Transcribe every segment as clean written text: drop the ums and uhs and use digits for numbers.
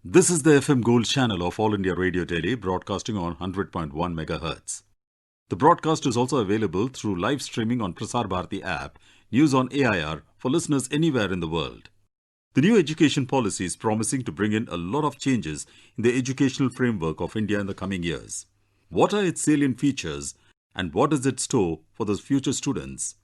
This is the FM Gold channel of All India Radio Delhi, broadcasting on 100.1 MHz. The broadcast is also available through live streaming on Prasar Bharati app, News on AIR for listeners anywhere in the world. The new education policy is promising to bring in a lot of changes in the educational framework of India in the coming years. What are its salient features and what does it store for those future students?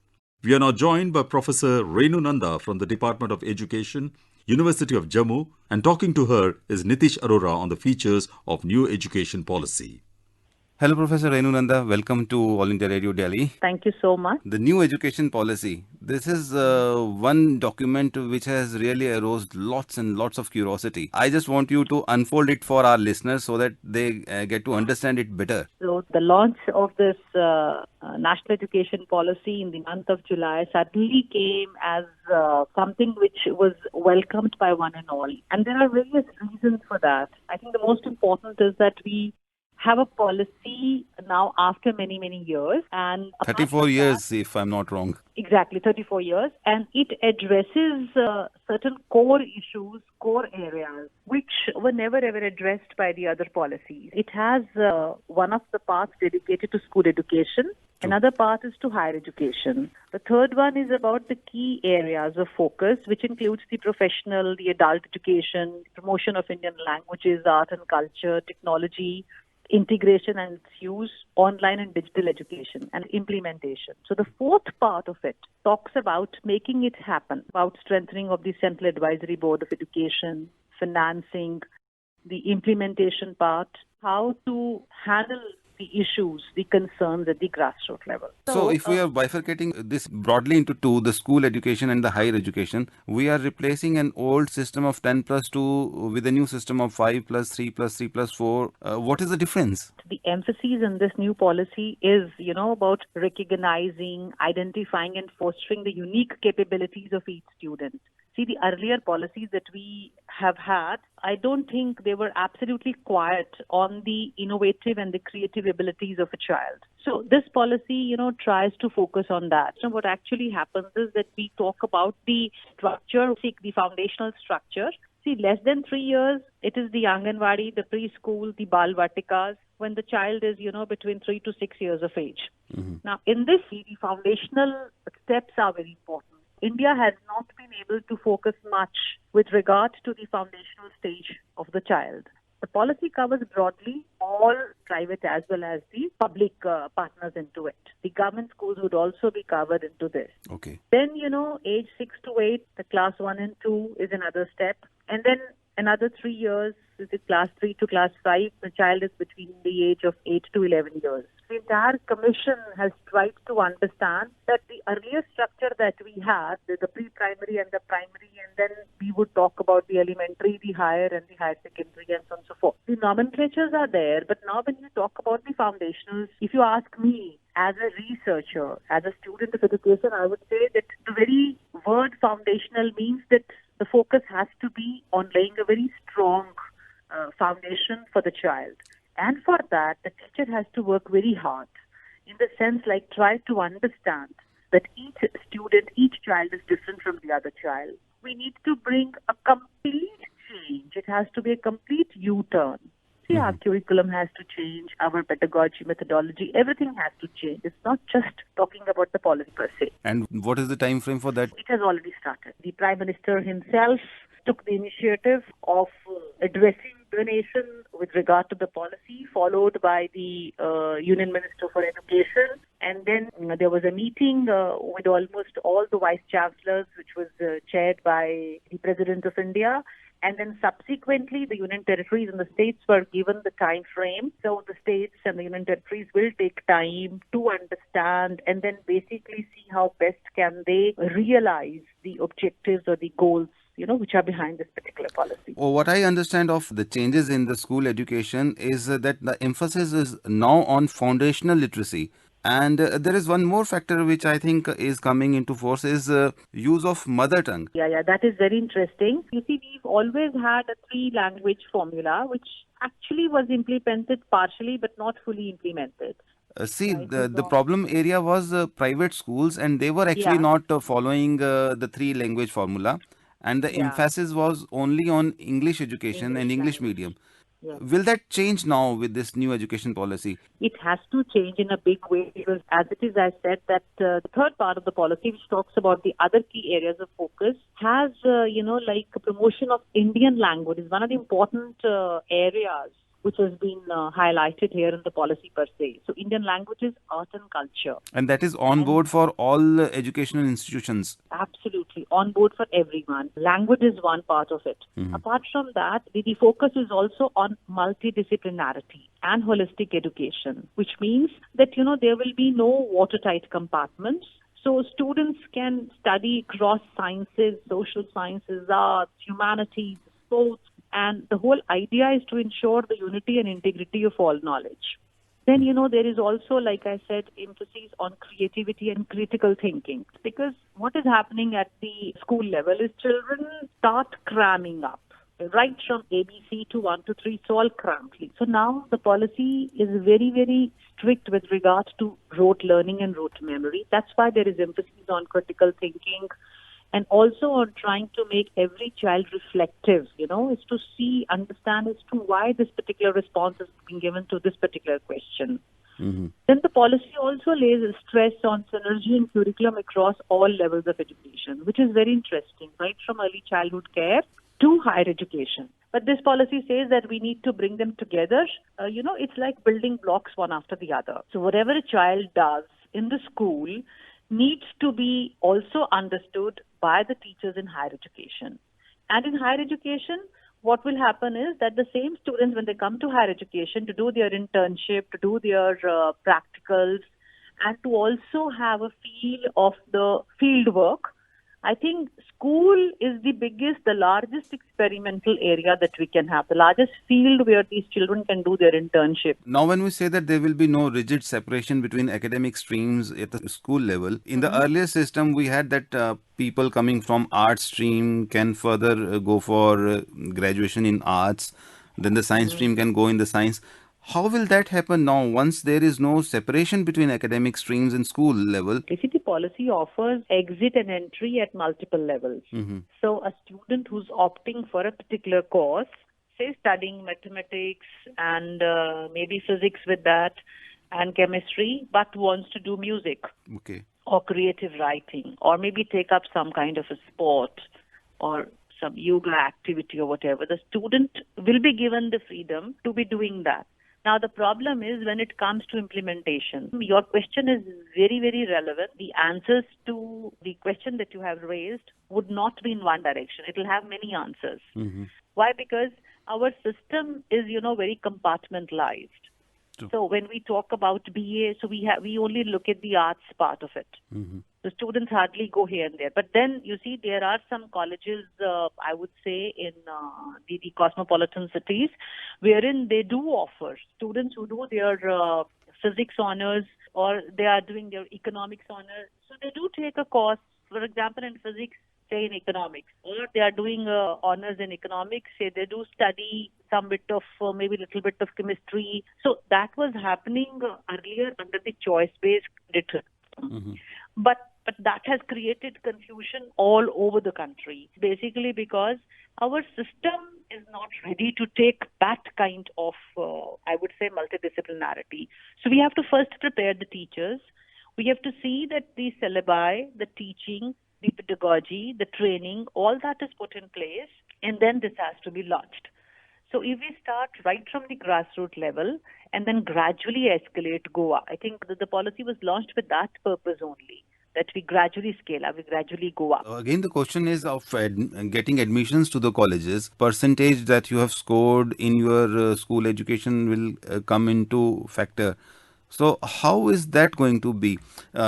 We are now joined by Professor Renu Nanda from the Department of Education, University of Jammu, and talking to her is Nitish Arora on the features of new education policy. Hello, Professor Renu Nanda. Welcome to All India Radio Delhi. Thank you so much. The new education policy. This is one document which has really aroused lots and lots of curiosity. I just want you to unfold it for our listeners so that they get to understand it better. So the launch of this national education policy in the month of July suddenly came as something which was welcomed by one and all. And there are various reasons for that. I think the most important is that we have a policy now after many, many years. And 34 years, if I'm not wrong. Exactly, 34 years. And it addresses certain core issues, core areas, which were never ever addressed by the other policies. It has one of the parts dedicated to school education. Another part is to higher education. The third one is about the key areas of focus, which includes the professional, the adult education, promotion of Indian languages, art and culture, technology, integration and its use, online and digital education, and implementation. So the fourth part of it talks about making it happen, about strengthening of the Central Advisory Board of Education, financing, the implementation part, how to handle the issues, the concerns at the grassroots level. So if we are bifurcating this broadly into two, the school education and the higher education, we are replacing an old system of 10 plus 2 with a new system of 5 plus 3 plus 3 plus 4. What is the difference? The emphasis in this new policy is, about recognizing, identifying and fostering the unique capabilities of each student. See, the earlier policies that we have had, I don't think they were absolutely quiet on the innovative and the creative abilities of a child. So this policy, tries to focus on that. So what actually happens is that we talk about the structure, the foundational structure. See, less than 3 years, it is the Anganwadi, the preschool, the Bal Vatikas, when the child is, between 3 to 6 years of age. Mm-hmm. Now, in this, the foundational steps are very important. India has not been able to focus much with regard to the foundational stage of the child. The policy covers broadly all private as well as the public partners into it. The government schools would also be covered into this. Okay. Then, age 6 to 8, the class 1 and 2 is another step. And then another 3 years, this is class 3 to class 5, the child is between the age of 8 to 11 years. The entire commission has tried to understand that the earlier structure that we had, the pre-primary and the primary, and then we would talk about the elementary, the higher and the higher secondary and so on and so forth. The nomenclatures are there, but now when you talk about the foundationals, if you ask me, as a researcher, as a student of education, I would say that the very word foundational means that the focus has to be on laying a very strong foundation for the child. And for that, the teacher has to work very hard in the sense like try to understand that each student, each child is different from the other child. We need to bring a complete change. It has to be a complete U-turn. See, our curriculum has to change, our pedagogy, methodology, everything has to change. It's not just talking about the policy per se. And what is the time frame for that? It has already started. The Prime Minister himself took the initiative of addressing the nation with regard to the policy, followed by the Union Minister for Education. And then there was a meeting with almost all the Vice Chancellors, which was chaired by the President of India. And then subsequently, the union territories and the states were given the time frame. So the states and the union territories will take time to understand and then basically see how best can they realize the objectives or the goals, which are behind this particular policy. Well, what I understand of the changes in the school education is that the emphasis is now on foundational literacy. And there is one more factor which I think is coming into force is use of mother tongue. Yeah, that is very interesting. You see, we've always had a 3-language formula, which actually was implemented partially but not fully implemented. The problem area was private schools and they were actually not following the 3-language formula. and the Yeah. emphasis was only on English education and English English language. medium. Yeah. Will that change now with this new education policy? It has to change in a big way because, as it is, I said that the third part of the policy, which talks about the other key areas of focus, has, like a promotion of Indian language is one of the important areas which has been highlighted here in the policy per se. So, Indian languages, art and culture. And that is on And board for all educational institutions. absolutely, on board for everyone. Language is one part of it. Mhm. Apart from that, the focus is also on multidisciplinarity and holistic education, which means that, there will be no watertight compartments. So students can study cross sciences, social sciences, arts, humanities, sports, and the whole idea is to ensure the unity and integrity of all knowledge. Then, there is also, like I said, emphasis on creativity and critical thinking. Because what is happening at the school level is children start cramming up. Right from ABC to 1 to 3, it's all crammed. So now the policy is very, very strict with regard to rote learning and rote memory. That's why there is emphasis on critical thinking and also on trying to make every child reflective, is to see, understand as to why this particular response is being given to this particular question. Mhm. Then the policy also lays a stress on synergy in curriculum across all levels of education, which is very interesting, right from early childhood care to higher education. But this policy says that we need to bring them together. It's like building blocks one after the other. So whatever a child does in the school needs to be also understood by the teachers in higher education. And in higher education, what will happen is that the same students, when they come to higher education to do their internship, to do their practicals, and to also have a feel of the field work, I think school is the largest experimental area that we can have, the largest field where these children can do their internship. Now, when we say that there will be no rigid separation between academic streams at the school level, in the earlier system, we had that people coming from art stream can further go for graduation in arts, then the science stream can go in the science. How will that happen now once there is no separation between academic streams in school level? You see, the policy offers exit and entry at multiple levels. Mhm. So a student who's opting for a particular course, say studying mathematics and maybe physics with that and chemistry, but wants to do music Okay. or creative writing or maybe take up some kind of a sport or some yoga activity or whatever, the student will be given the freedom to be doing that. Now, the problem is when it comes to implementation. Your question is very, very relevant. The answers to the question that you have raised would not be in one direction. It will have many answers. Mhm. Why? Because our system is, very compartmentalized. True. So when we talk about BA, so we only look at the arts part of it. Mhm. The students hardly go here and there. But then, you see, there are some colleges, I would say, in the cosmopolitan cities, wherein they do offer students who do their physics honors or they are doing their economics honors. So they do take a course, for example, in physics, say in economics, or they are doing honors in economics, say they do study some bit of, maybe little bit of chemistry. So that was happening earlier under the choice-based credit. Mhm. But that has created confusion all over the country, basically because our system is not ready to take that kind of, I would say, multidisciplinarity. So we have to first prepare the teachers. We have to see that the syllabi, the teaching, the pedagogy, the training, all that is put in place, and then this has to be launched. So if we start right from the grassroots level and then gradually escalate, go up. I think that the policy was launched with that purpose only, that we gradually scale up, we gradually go up. Again, the question is of getting admissions to the colleges. Percentage that you have scored in your school education will come into factor. So, how is that going to be?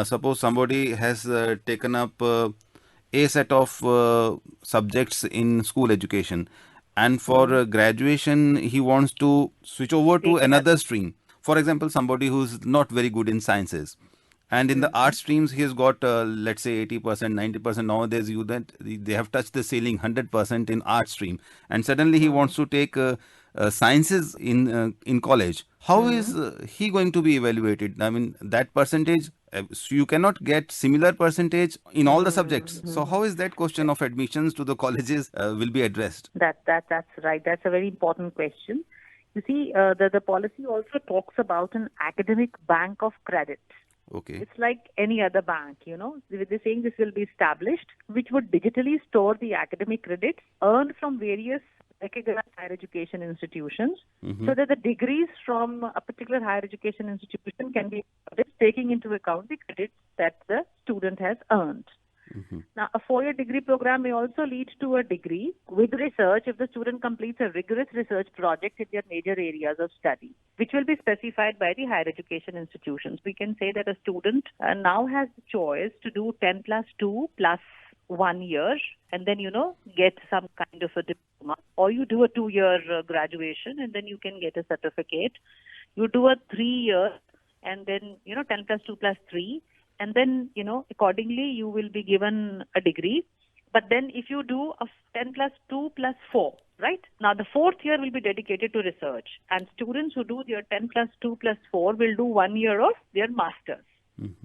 Suppose somebody has taken up a set of subjects in school education, and for graduation, he wants to switch over to Take another. another stream. For example, somebody who's not very good in sciences, and in the art streams he has got let's say 80%, 90%. Nowadays you that they have touched the ceiling 100% in art stream, and suddenly he wants to take sciences in college. How is he going to be evaluated? I mean, that percentage So you cannot get similar percentage in all the subjects. So how is that question of admissions to the colleges will be addressed? That's right. That's a very important question. You see, the policy also talks about an academic bank of credit. Okay. It's like any other bank, you know. They're saying this will be established, which would digitally store the academic credits earned from various recognized higher education institutions, so that the degrees from a particular higher education institution can be awarded, taking into account the credits that the student has earned. Now, a 4-year degree program may also lead to a degree with research if the student completes a rigorous research project in their major areas of study, which will be specified by the higher education institutions. We can say that a student now has the choice to do 10 plus 2 plus 1 year and then, get some kind of a diploma, or you do a 2-year graduation and then you can get a certificate. You do a 3-year and then, 10 plus 2 plus 3. And then, accordingly, you will be given a degree. But then if you do a 10 plus 2 plus 4, right? Now, the 4th year will be dedicated to research. And students who do their 10 plus 2 plus 4 will do 1 year of their master's,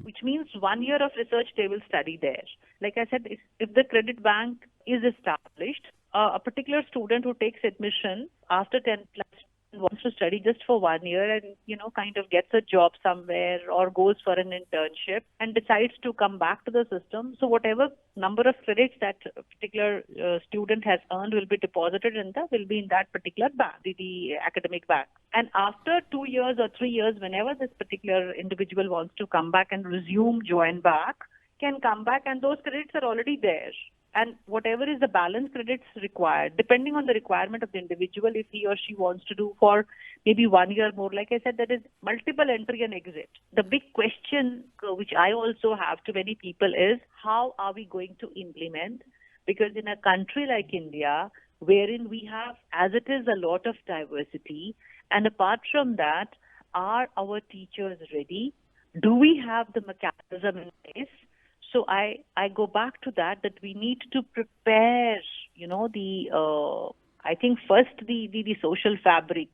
which means 1 year of research they will study there. Like I said, if the credit bank is established, a particular student who takes admission after 10 plus wants to study just for 1 year and, kind of gets a job somewhere or goes for an internship and decides to come back to the system. So whatever number of credits that particular student has earned will be deposited will be in that particular bank, the academic bank. And after 2 years or 3 years, whenever this particular individual wants to come back and join back, can come back and those credits are already there. And whatever is the balance credits required, depending on the requirement of the individual, if he or she wants to do for maybe 1 year more, like I said, that is multiple entry and exit. The big question, which I also have to many people, is how are we going to implement? Because in a country like India, wherein we have, as it is, a lot of diversity, and apart from that, are our teachers ready? Do we have the mechanism in place? So I go back to that we need to prepare, I think first the social fabric,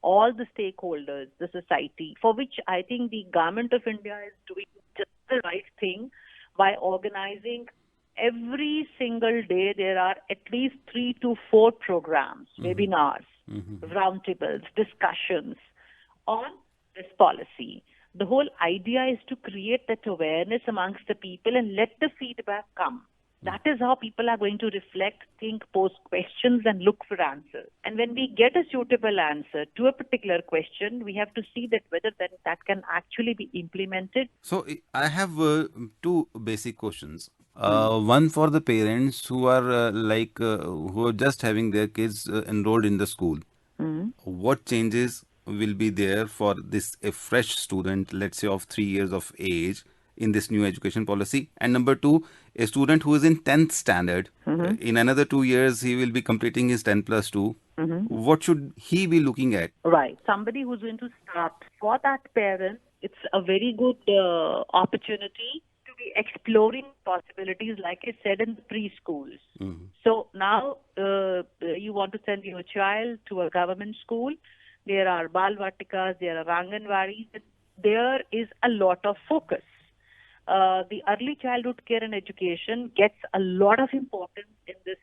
all the stakeholders, the society, for which I think the government of India is doing just the right thing by organizing every single day. There are at least 3 to 4 programs, webinars, roundtables, discussions on this policy. The whole idea is to create that awareness amongst the people and let the feedback come. That is how people are going to reflect, think, pose questions and look for answers. And when we get a suitable answer to a particular question, we have to see that whether that can actually be implemented. So I have 2 basic questions. One for the parents who are who are just having their kids enrolled in the school. What changes will be there for a fresh student, let's say of 3 years of age, in this new education policy? And number 2, a student who is in 10th standard, in another 2 years he will be completing his 10 plus 2. What should he be looking at? Right. Somebody who's going to start. For that parent, it's a very good opportunity to be exploring possibilities, like I said, in the preschools. So now you want to send your child to a government school. There are Balvatikas, there are Ranganwadis. There is a lot of focus. The early childhood care and education gets a lot of importance in this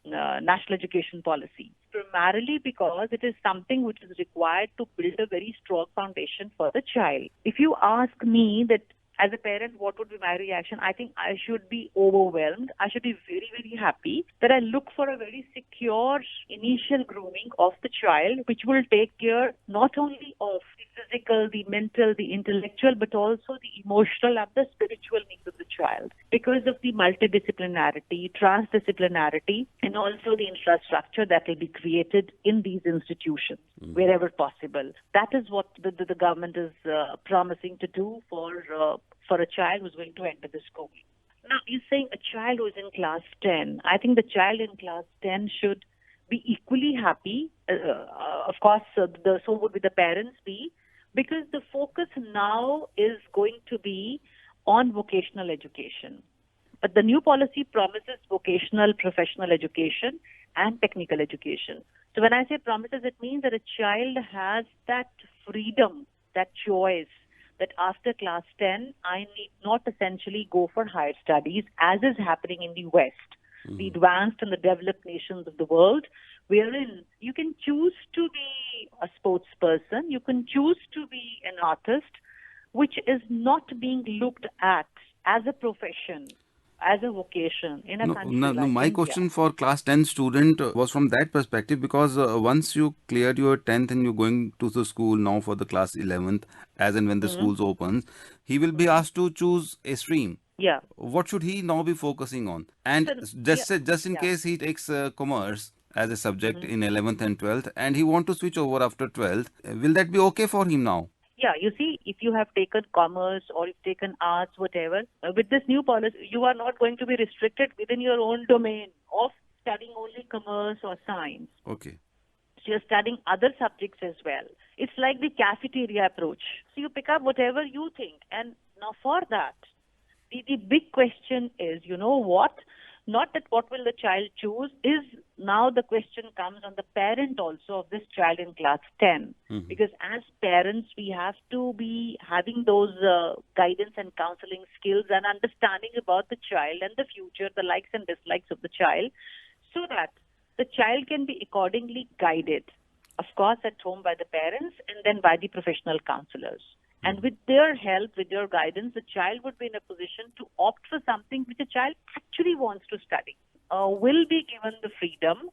national education policy, primarily because it is something which is required to build a very strong foundation for the child. If you ask me that as a parent, what would be my reaction? I think I should be overwhelmed. I should be very, very happy that I look for a very secure initial grooming of the child, which will take care not only of the physical, the mental, the intellectual, but also the emotional and the spiritual needs of the child, because of the multidisciplinarity, transdisciplinarity, and also the infrastructure that will be created in these institutions wherever possible. That is what the government is promising to do for a child who's going to enter the school. Now, you're saying a child who's in class 10. I think the child in class 10 should be equally happy. Of course, so would the parents be, because the focus now is going to be on vocational education. But the new policy promises vocational, professional education and technical education. So when I say promises, it means that a child has that freedom, that choice that after class 10, I need not essentially go for higher studies, as is happening in the West, the advanced and the developed nations of the world, wherein you can choose to be a sports person, you can choose to be an artist, which is not being looked at as a profession, as a vocation in a country like My India. question for class 10 student was from that perspective, because once you cleared your 10th and you're going to the school now for the class 11th, as and when the schools opens, he will be asked to choose a stream. Yeah. What should he now be focusing on? And just in Yeah. case he takes commerce as a subject in 11th and 12th, and he want to switch over after 12th, will that be okay for him now? Yeah, you see, if you have taken commerce or you've taken arts, whatever, with this new policy, you are not going to be restricted within your own domain of studying only commerce or science. Okay. So you're studying other subjects as well. It's like the cafeteria approach. So you pick up whatever you think. And now for that, the big question is, you know what? Not that what will the child choose, is now the question comes on the parent also of this child in class 10. Because as parents, we have to be having those guidance and counseling skills and understanding about the child and the future, the likes and dislikes of the child, so that the child can be accordingly guided, of course, at home by the parents and then by the professional counselors. And with their help, with their guidance, the child would be in a position to opt for something which a child actually wants to study, will be given the freedom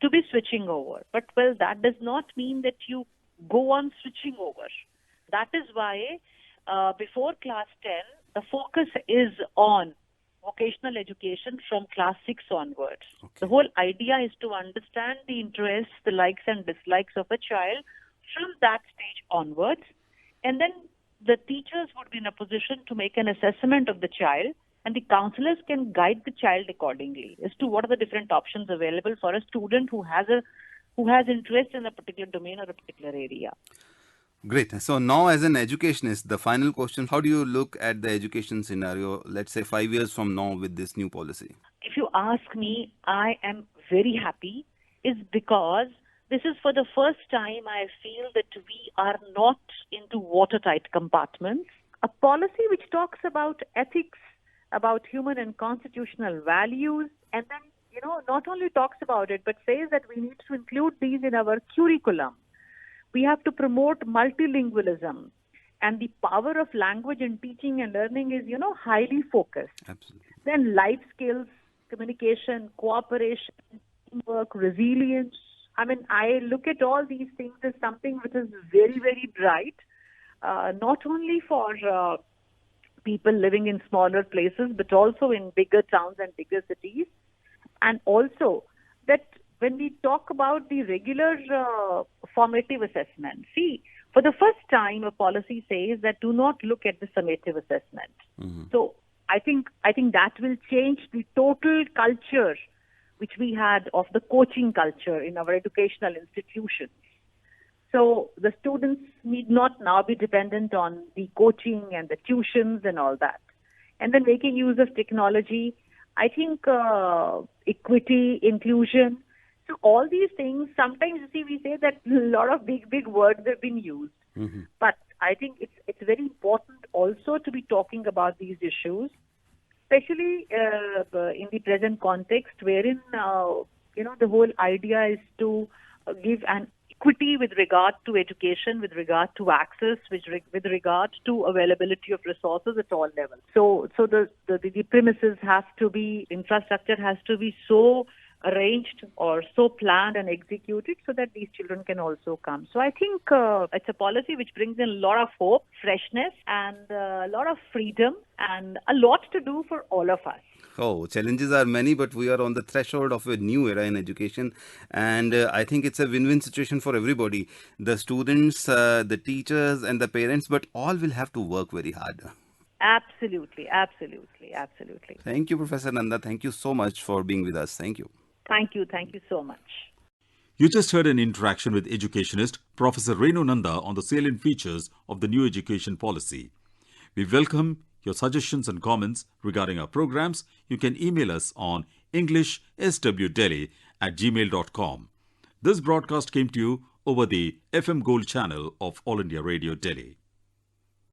to be switching over. But, well, that does not mean that you go on switching over. That is why before class 10, the focus is on vocational education from class 6 onwards. Okay. The whole idea is to understand the interests, the likes and dislikes of a child from that stage onwards. And then the teachers would be in a position to make an assessment of the child, and the counselors can guide the child accordingly as to what are the different options available for a student who has interest in a particular domain or a particular area. Great. So now, as an educationist, the final question, how do you look at the education scenario, let's say 5 years from now with this new policy? If you ask me, I am very happy, is because this is for the first time I feel that we are not into watertight compartments. A policy which talks about ethics, about human and constitutional values, and then, not only talks about it, but says that we need to include these in our curriculum. We have to promote multilingualism, and the power of language in teaching and learning is, highly focused. Absolutely. Then life skills, communication, cooperation, teamwork, resilience. I mean, I look at all these things as something which is very, very bright, not only for people living in smaller places, but also in bigger towns and bigger cities. And also that when we talk about the regular formative assessment, see, for the first time, a policy says that do not look at the summative assessment. So I think that will change the total culture which we had of the coaching culture in our educational institutions. So the students need not now be dependent on the coaching and the tuitions and all that. And then making use of technology, I think equity, inclusion. So all these things, sometimes you see we say that a lot of big words have been used. But I think it's very important also to be talking about these issues, especially in the present context wherein, the whole idea is to give an equity with regard to education, with regard to access, with regard to availability of resources at all levels. So the premises have to be, infrastructure has to be so arranged or so planned and executed so that these children can also come. So I think it's a policy which brings in a lot of hope, freshness, and a lot of freedom, and a lot to do for all of us. Oh, challenges are many, but we are on the threshold of a new era in education. And I think it's a win-win situation for everybody. The students, the teachers and the parents, but all will have to work very hard. Absolutely. Thank you, Professor Nanda. Thank you so much for being with us. Thank you. Thank you so much. You just heard an interaction with educationist Professor Renu Nanda on the salient features of the new education policy. We welcome your suggestions and comments regarding our programs. You can email us on englishtswdelhi@gmail.com. This broadcast came to you over the FM Gold channel of All India Radio Delhi.